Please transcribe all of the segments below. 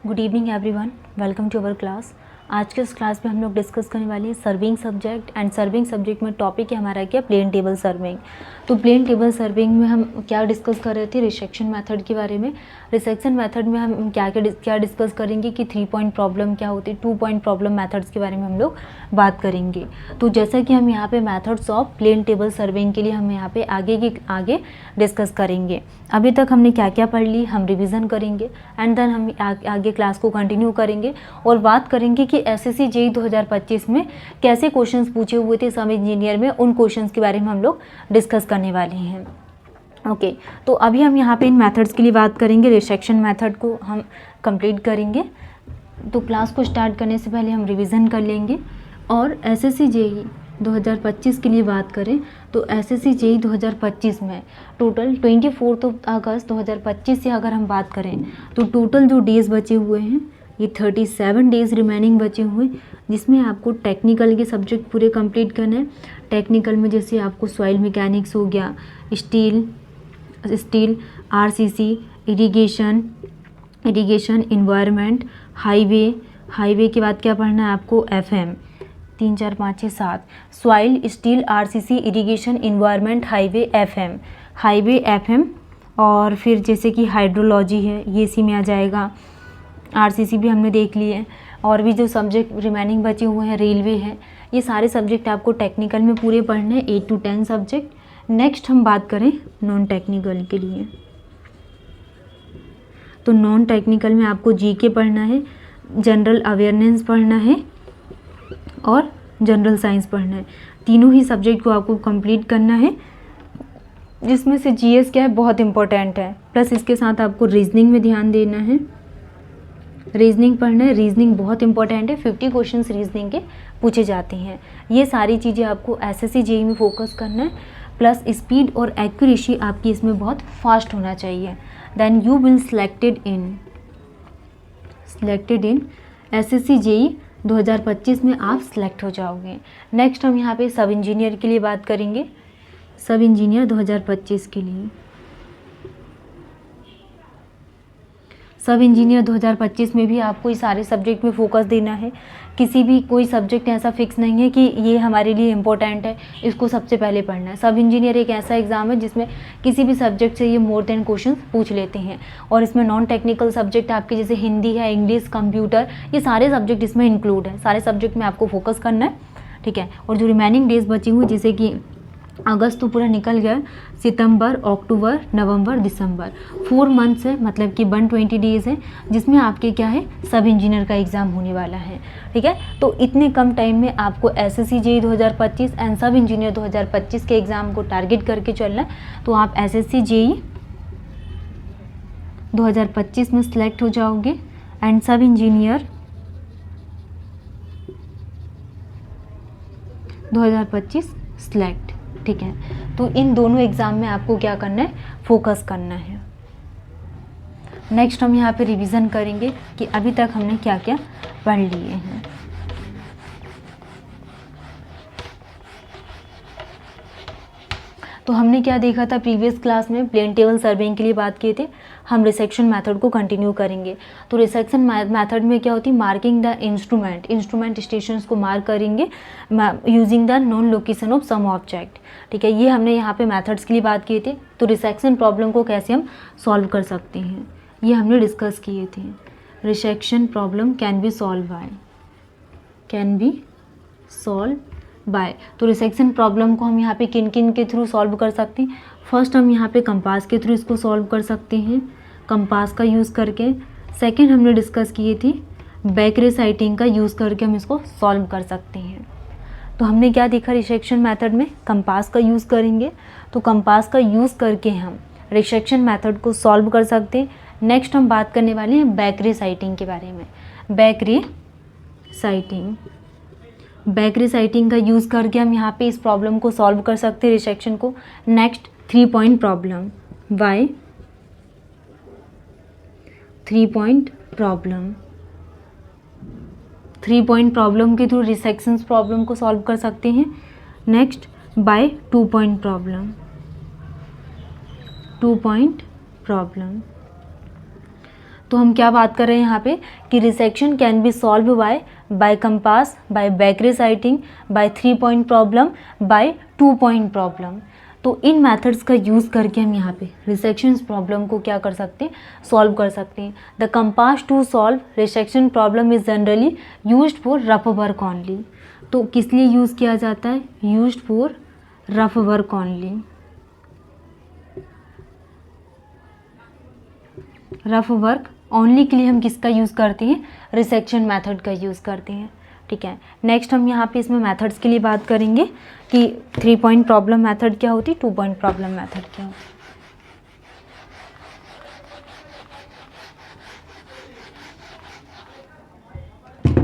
Good evening everyone, welcome to our class. आज के इस क्लास में हम लोग डिस्कस करने वाले हैं serving subject. And serving subject में टॉपिक है हमारा क्या, प्लेन टेबल सर्विंग। तो प्लेन टेबल सर्विंग में हम क्या डिस्कस कर रहे थे, रिसेक्शन मेथड के बारे में। रिसेक्शन मेथड में हम क्या डिस्कस करेंगे कि 3 पॉइंट प्रॉब्लम क्या होती है, 2 पॉइंट प्रॉब्लम मेथड्स के बारे में हम लोग बात करेंगे। तो जैसा कि हम यहाँ पे methods of plane table serving के लिए हम यहाँ पे आगे डिस्कस करेंगे। अभी तक हमने क्या क्या पढ़ ली, हम रिवीजन करेंगे एंड देन हम आगे क्लास को कंटिन्यू करेंगे और बात करेंगे कि एसएससी जेईई 2025 में कैसे क्वेश्चंस पूछे हुए थे सब इंजीनियर में, उन क्वेश्चंस के बारे में हम लोग डिस्कस करने वाले हैं। ओके, तो अभी हम यहाँ पे इन मेथड्स के लिए बात करेंगे। रिसेक्शन मेथड को हम कंप्लीट करेंगे। तो क्लास को स्टार्ट करने से पहले हम रिवीजन कर लेंगे। और एसएससी जेईई 2025 के लिए बात करें तो एसएससी जेईई 2025 में टोटल 24 अगस्त 2025 से अगर हम बात करें तो टोटल जो डेज़ बचे हुए हैं ये 37 डेज़ रिमेनिंग बचे हुए, जिसमें आपको टेक्निकल के सब्जेक्ट पूरे कंप्लीट करने हैं। टेक्निकल में जैसे आपको सॉइल मैकेनिक्स हो गया, steel, RCC, irrigation, environment, highway के बाद क्या पढ़ना है आपको, FM 3 4 5 6 7, soil, steel, RCC, irrigation, environment, highway FM. और फिर जैसे कि हाइड्रोलॉजी है ये इसी में आ जाएगा। आरसीसी भी हमने देख लिए। और भी जो सब्जेक्ट रिमेनिंग बचे हुए हैं, रेलवे है, ये सारे सब्जेक्ट आपको टेक्निकल में पूरे पढ़ने हैं, 8 to 10 सब्जेक्ट। नेक्स्ट हम बात करें नॉन टेक्निकल के लिए, तो नॉन टेक्निकल में आपको जीके पढ़ना है, जनरल अवेयरनेस पढ़ना है और जनरल साइंस पढ़ना है। तीनों ही सब्जेक्ट को आपको कंप्लीट करना है, जिसमें से जीएस क्या है, बहुत इंपॉर्टेंट है। प्लस इसके साथ आपको रीजनिंग में ध्यान देना है, रीजनिंग पढ़ना है। रीजनिंग बहुत इंपॉर्टेंट है, 50 क्वेश्चंस रीजनिंग के पूछे जाते हैं। ये सारी चीज़ें आपको एसएससी जेईई में फोकस करना है। प्लस स्पीड और एक्यूरेसी आपकी इसमें बहुत फास्ट होना चाहिए। Then you will selected in SSC JEE 2025 में आप सिलेक्ट हो जाओगे। नेक्स्ट हम यहाँ पे सब इंजीनियर के लिए बात करेंगे। सब इंजीनियर 2025 के लिए, सब इंजीनियर 2025 में भी आपको इस सारे सब्जेक्ट में फोकस देना है। कोई सब्जेक्ट ऐसा फिक्स नहीं है कि ये हमारे लिए इम्पोर्टेंट है, इसको सबसे पहले पढ़ना है। सब इंजीनियर एक ऐसा एग्ज़ाम है जिसमें किसी भी सब्जेक्ट से ये मोर देन क्वेश्चन पूछ लेते हैं। और इसमें नॉन टेक्निकल सब्जेक्ट आपके जैसे हिंदी है, इंग्लिश, कंप्यूटर, ये सारे सब्जेक्ट इसमें इंक्लूड है। सारे सब्जेक्ट में आपको फोकस करना है, ठीक है। और जो रिमेनिंग डेज बची हुई, जैसे कि अगस्त तो पूरा निकल गया, सितंबर, अक्टूबर, नवंबर, दिसंबर, 4 मंथ्स है, मतलब कि 120 डेज़ है, जिसमें आपके क्या है, सब इंजीनियर का एग्ज़ाम होने वाला है, ठीक है। तो इतने कम टाइम में आपको एसएससी जेईई 2025 एंड सब इंजीनियर 2025 के एग्ज़ाम को टारगेट करके चलना है। तो आप एसएससी जेईई 2025 में सिलेक्ट हो जाओगे एंड सब इंजीनियर 2025 सिलेक्ट, ठीक है। तो इन दोनों एग्ज़ाम में आपको क्या करना है, फोकस करना है। नेक्स्ट हम यहाँ पे रिवीजन करेंगे कि अभी तक हमने क्या क्या पढ़ लिए हैं। तो हमने क्या देखा था प्रीवियस क्लास में, प्लेन टेबल सर्विंग के लिए बात किए थे। हम रिसेक्शन मेथड को कंटिन्यू करेंगे। तो रिसेक्शन मेथड में क्या होती है, मार्किंग द इंस्ट्रूमेंट स्टेशंस को मार्क करेंगे using the known location of some object, ठीक है। ये हमने यहाँ पे मेथड्स के लिए बात किए थे। तो रिसेक्शन प्रॉब्लम को कैसे हम सॉल्व कर सकते हैं, ये हमने डिस्कस किए थे। Resection problem can be solve bye. तो रिसेक्शन प्रॉब्लम को हम यहाँ पे किन किन के थ्रू सॉल्व कर सकते हैं। फर्स्ट हम यहाँ पे कंपास के थ्रू इसको सॉल्व कर सकते हैं, कंपास का यूज़ करके। सेकंड हमने डिस्कस किए थी बैक रे साइटिंग का यूज़ करके हम इसको सॉल्व कर सकते हैं। तो हमने क्या देखा, रिसेक्शन मेथड में कंपास का यूज़ करेंगे, तो कंपास का यूज़ करके हम रिसेक्शन मेथड को सॉल्व कर सकते हैं। नेक्स्ट हम बात करने वाले हैं बैक रे साइटिंग के बारे में। बैक रे साइटिंग का यूज़ करके हम यहाँ पे इस प्रॉब्लम को सॉल्व कर सकते हैं, रिसेक्शन को। Next 3 point problem, by 3 point problem के थ्रू रिसेक्शन प्रॉब्लम को सॉल्व कर सकते हैं। Next by 2 point problem. तो हम क्या बात कर रहे हैं यहाँ पे कि resection can be solve by compass, by back ray sighting, by 3 point problem, by 2 point problem. तो इन मेथड्स का यूज़ करके हम यहाँ पे रिसेक्शन प्रॉब्लम को क्या कर सकते हैं, सॉल्व कर सकते हैं। The compass to solve resection problem is generally used for rough work only. तो किस लिए यूज़ किया जाता है, used for rough work only. Rough work only के लिए हम किसका यूज़ करते हैं, रिसेक्शन मेथड का यूज़ करते हैं। ठीक है, नेक्स्ट हम यहाँ पे इसमें मेथड्स के लिए बात करेंगे कि 3 पॉइंट प्रॉब्लम मेथड क्या होती है, 2 पॉइंट प्रॉब्लम मेथड क्या होती है।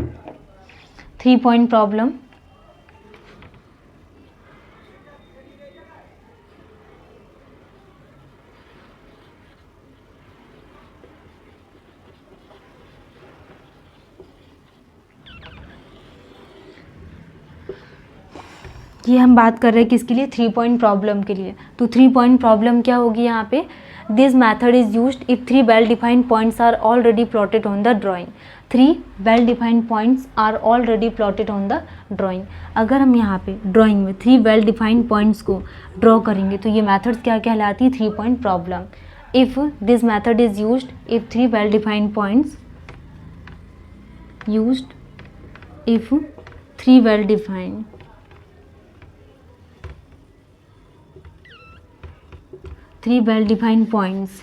3 पॉइंट प्रॉब्लम ये हम बात कर रहे हैं किसके लिए, 3 पॉइंट प्रॉब्लम के लिए। तो 3 पॉइंट प्रॉब्लम क्या होगी यहाँ पे, this method is used if 3 well defined points are already plotted on the drawing. 3 well defined points are already plotted on the drawing. अगर हम यहाँ पे ड्राइंग में 3 वेल डिफाइंड पॉइंट्स को ड्रॉ करेंगे तो ये मैथड क्या कहलाती है, 3 point problem. If this method is used if 3 well defined points used if 3 well defined three well defined points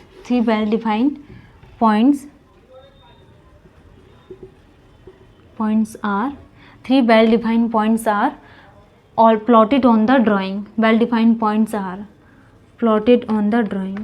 are all plotted on the drawing. Well defined points are plotted on the drawing.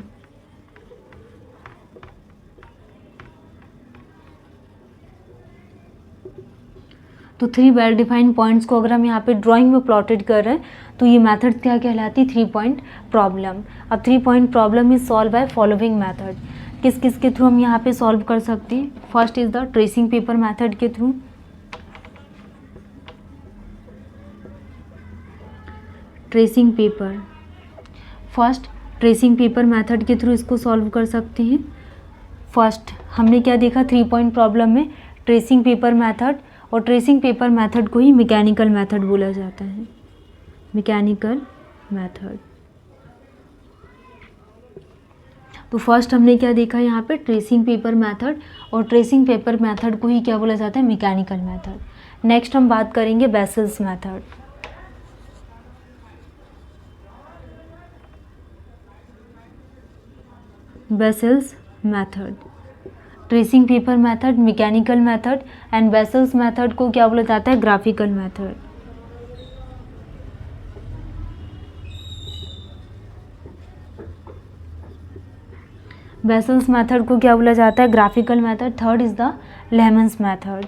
तो 3 well defined points को अगर हम यहाँ पे drawing में plotted कर रहे हैं तो ये मेथड क्या कहलाती है, 3 पॉइंट प्रॉब्लम। अब 3 point problem is solve by following method. किस किस के थ्रू हम यहाँ पे सॉल्व कर सकते हैं, first is the tracing paper method के थ्रू। ट्रेसिंग पेपर मेथड के थ्रू इसको सॉल्व कर सकते हैं। फर्स्ट हमने क्या देखा 3 पॉइंट प्रॉब्लम में, ट्रेसिंग पेपर मेथड, और ट्रेसिंग पेपर मेथड को ही मैकेनिकल मेथड बोला जाता है, मैकेनिकल मेथड। तो फर्स्ट हमने क्या देखा यहाँ पे, ट्रेसिंग पेपर मेथड, और ट्रेसिंग पेपर मेथड को ही क्या बोला जाता है, मैकेनिकल मेथड। नेक्स्ट हम बात करेंगे vessels method. Vessels method, tracing paper method, mechanical method and vessels method को क्या बोला जाता है, ग्राफिकल मेथड। बेसल्स मेथड को क्या बोला जाता है, graphical method. Third is the lemons method.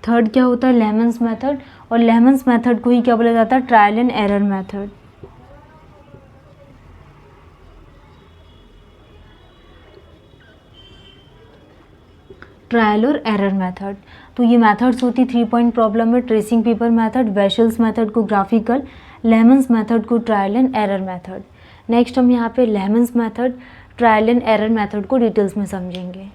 Third क्या होता है, लेमन्स मेथड, और लेमन्स मेथड को ही क्या बोला जाता है, trial and error method. Trial और एरर मेथड। तो ये मेथड्स होती 3 पॉइंट प्रॉब्लम में, tracing paper method, vessels method को ग्राफिकल, लेमन्स मेथड को trial and error method. Next हम यहाँ पे lemons method, trial and error method को डिटेल्स में समझेंगे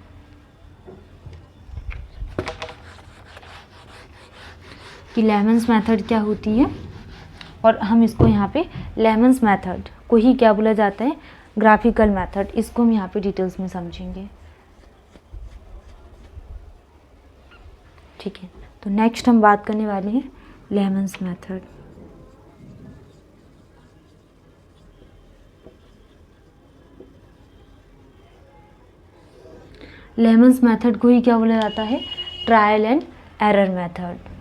कि लेमन्स मेथड क्या होती है, और हम इसको यहाँ पे लेमन्स मेथड को ही क्या बोला जाता है, ग्राफिकल मेथड। इसको हम यहाँ पे डिटेल्स में समझेंगे। ठीक है, तो नेक्स्ट हम बात करने वाले हैं लेमन्स मेथड। लेमन्स मेथड को ही क्या बोला जाता है, ट्रायल एंड एरर मेथड।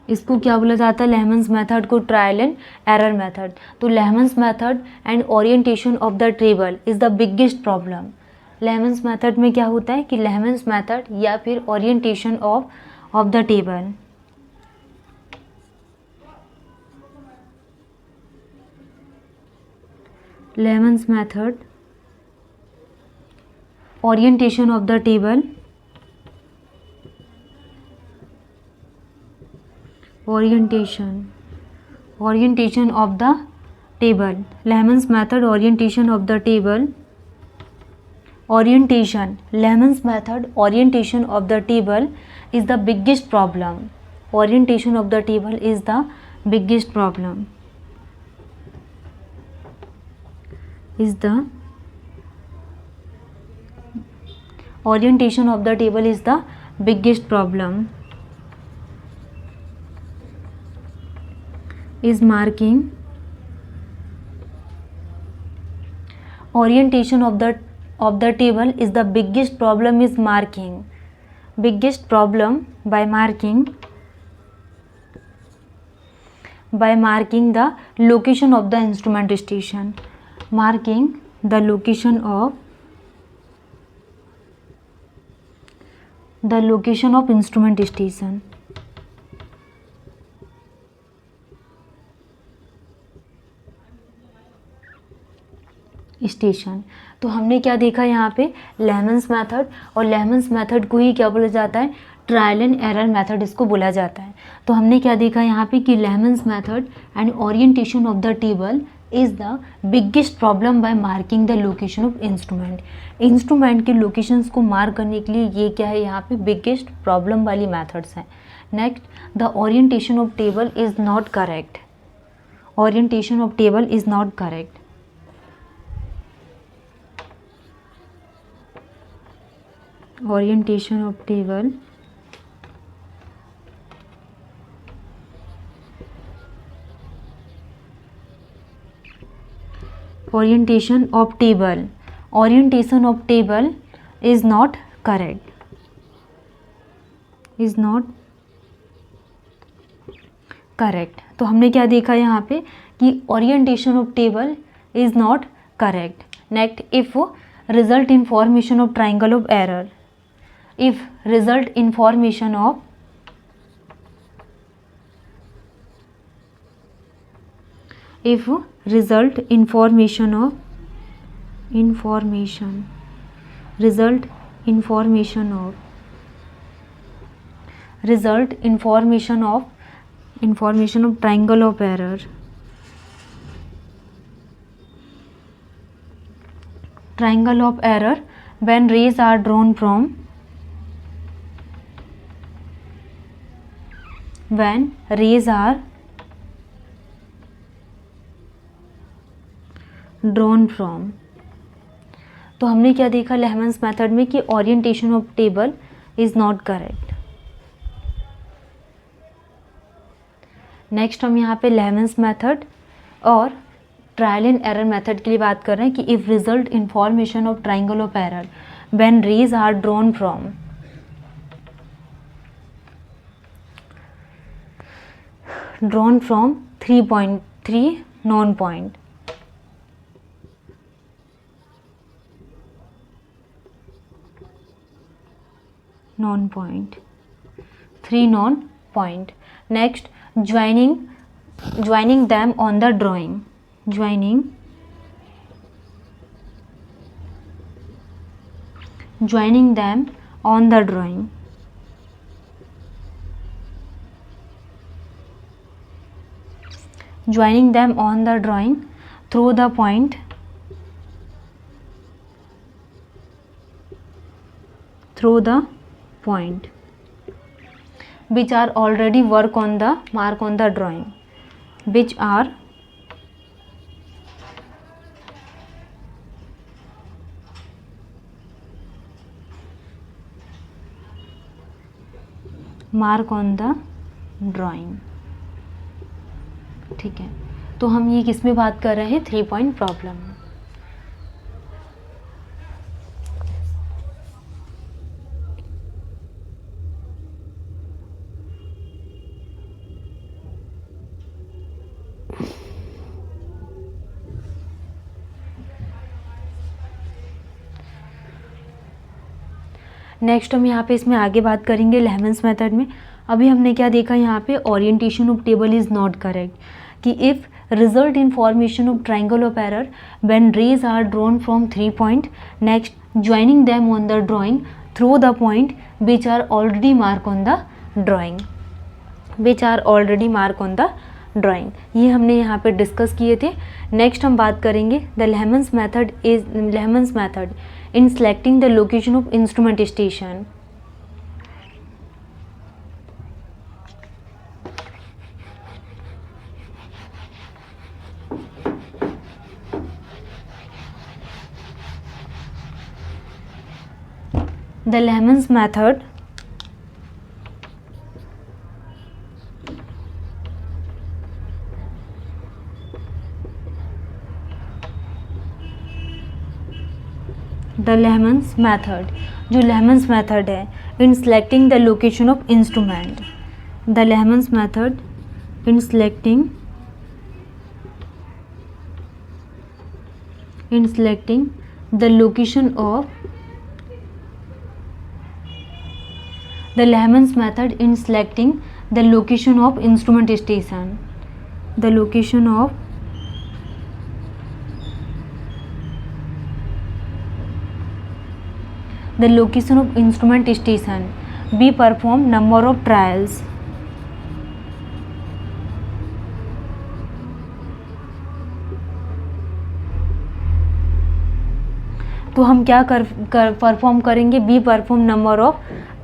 इसको क्या बोला जाता है, लेमन्स मेथड को ट्रायल एंड एरर मेथड। तो lemons method and orientation of the table is the biggest problem. Lemons method में क्या होता है कि लेमन्स मेथड या फिर orientation of the table, Lehman's method, orientation of the table, orientation of the table, Lehman's method, orientation of the table, orientation, Lehman's method, orientation of the table is the biggest problem. Orientation of the table is the biggest problem. Orientation of the table is the biggest problem. Is marking. Orientation of the table is the biggest problem is marking. Biggest problem by marking the location of the instrument station. Marking the location of instrument station. तो हमने क्या देखा यहाँ पे, lemons method, और lemons method को ही क्या बोला जाता है, ट्रायल एंड एरर मेथड इसको बोला जाता है. तो हमने क्या देखा यहाँ पे कि Lehmann's method and orientation of the table is the biggest problem by marking the location of instrument. Instrument के लोकेशंस को मार्क करने के लिए ये क्या है, यहाँ पे बिगेस्ट प्रॉब्लम वाली मेथड्स हैं. Next, the orientation of table is not correct. Orientation of table is not correct. Orientation of table is not correct. Is not correct. तो हमने क्या देखा यहाँ पे कि orientation of table is not correct. Next, if result in formation of triangle of error. If result in formation of result in formation of triangle of error. Triangle of error when rays are drawn from तो हमने क्या देखा लेहमन्स method में कि orientation of table is not correct. Next हम यहाँ पे Lehmann's method और ट्रायल एंड एरर मेथड के लिए बात कर रहे हैं कि if result in formation of triangle of error when rays are drawn from three point known point. Three non-point. Next, joining them on the drawing. Joining them on the drawing. Joining them on the drawing through the point which are already mark on the drawing, which are mark on the drawing. ठीक है, तो हम ये किस में बात कर रहे हैं, 3 पॉइंट प्रॉब्लम. नेक्स्ट हम यहाँ पे इसमें आगे बात करेंगे लेहमन्स मेथड में. अभी हमने क्या देखा यहाँ पे, orientation of table is not correct, कि if result in formation of triangle of error when rays are drawn from 3 point. Next, joining them on the drawing through the point which are already marked on the drawing. ये हमने यहाँ पे discuss किए थे. Next हम बात करेंगे the Lehman's method in selecting the location of instrument station. The Lehman's method जो Lehman's method है in selecting the location of instrument. The Lehman's method in selecting the location of the Lehman's method in selecting the location of instrument station. The location of instrument station be perform number of trials. तो हम क्या perform करेंगे? B perform number of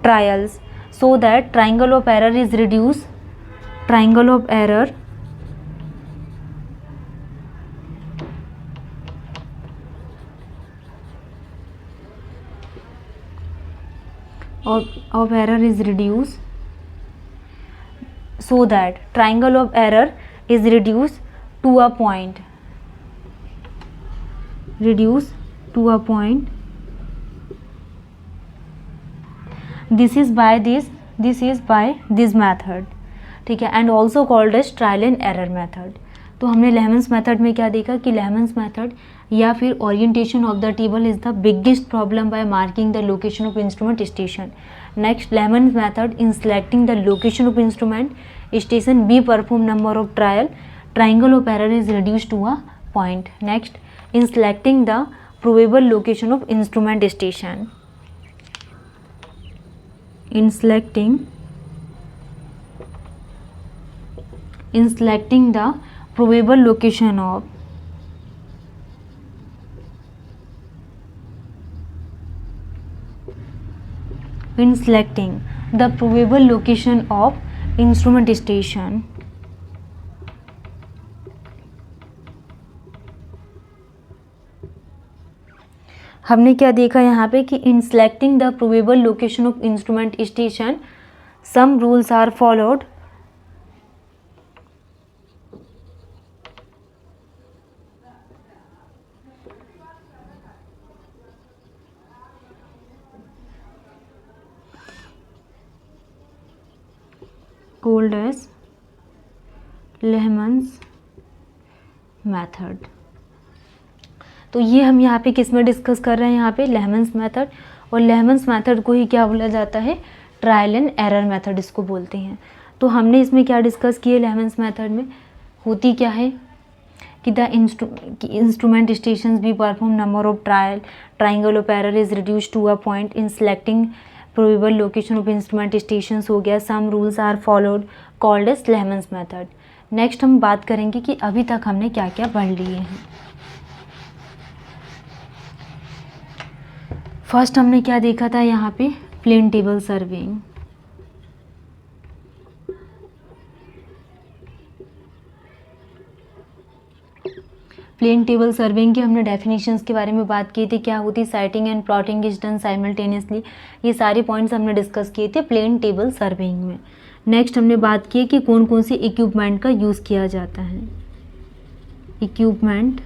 trials so that triangle of error is reduced. Triangle of error is reduced so that triangle of error is reduced to a point. This is by this method. ठीक है. And also called as trial and error method. तो हमने लेहमन्स method में क्या देखा कि लेहमन्स method या फिर orientation of the table is the biggest problem by marking the location of instrument station. Next, Lehman's method in selecting the location of instrument station be perform number of trial. Triangle of error is reduce to a point. Next, in selecting the probable location of instrument station. In selecting the probable location of instrument station. हमने क्या देखा यहाँ पे कि in selecting the probable location of instrument station some rules are followed. called as Lehman's method. तो ये हम यहाँ पे किस में डिस्कस कर रहे हैं? यहाँ पे लेहमन्स मेथड. और लेहमन्स मेथड को ही क्या बोला जाता है? ट्रायल एंड एरर मेथड इसको बोलते हैं. तो हमने इसमें क्या डिस्कस किए? लेहमन्स मेथड में होती क्या है कि the instrument stations be perform number of trial. Triangle of error is reduce to a point in selecting probable location of instrument stations हो गया. Some rules are followed called as Lehman's method. Next हम बात करेंगे कि अभी तक हमने क्या क्या पढ़ लिए हैं. फर्स्ट हमने क्या देखा था यहाँ पे? Plane table surveying. Plane table surveying की हमने डेफिनेशंस के बारे में बात की थी. क्या होती? Sighting and plotting is done simultaneously. ये सारे पॉइंट्स हमने डिस्कस किए थे प्लेन टेबल सर्वेइंग में. नेक्स्ट हमने बात की कि कौन कौन से इक्विपमेंट का यूज़ किया जाता है. Equipment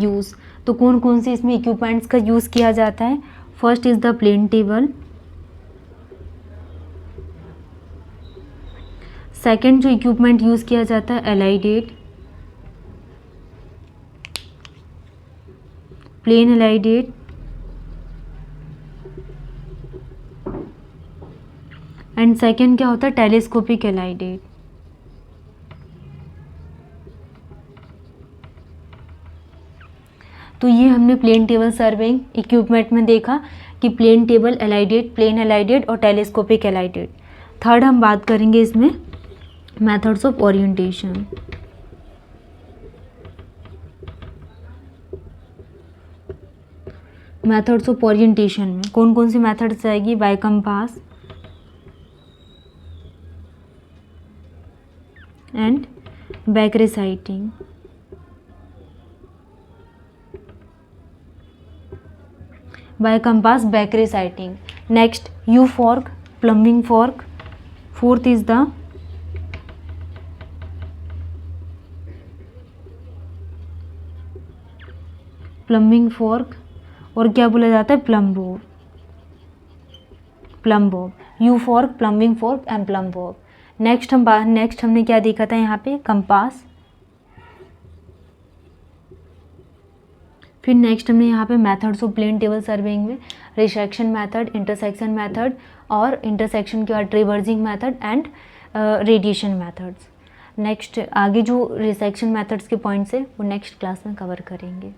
use. तो कौन कौन से इसमें इक्विपमेंट्स का यूज़ किया जाता है? First is the plane table. Second जो इक्विपमेंट यूज़ किया जाता है alidade. Plane alidade. And second क्या होता है? Telescopic alidade. तो ये हमने प्लेन टेबल सर्विंग इक्विपमेंट में देखा कि plane table alidade, plane alidade और टेलीस्कोपिक एलाइडेड। थर्ड हम बात करेंगे इसमें methods of orientation. Methods of orientation में कौन कौन सी मेथड्स आएगी? By compass and back resighting. By compass, back resighting. Next U fork, plumbing fork. Fourth is the plumbing fork और क्या बोला जाता है? Plumb bob. Plumb bob, U fork, plumbing fork and plumb bob. Next हमने क्या देखा था यहाँ पे? कंपास। फिर नेक्स्ट हमने यहाँ पे methods of plane table surveying में रिसेक्शन मेथड, इंटरसेक्शन मेथड और इंटरसेक्शन के बाद traversing method and radiation methods. Next आगे जो रिसेक्शन मेथड्स के पॉइंट्स है वो नेक्स्ट क्लास में कवर करेंगे।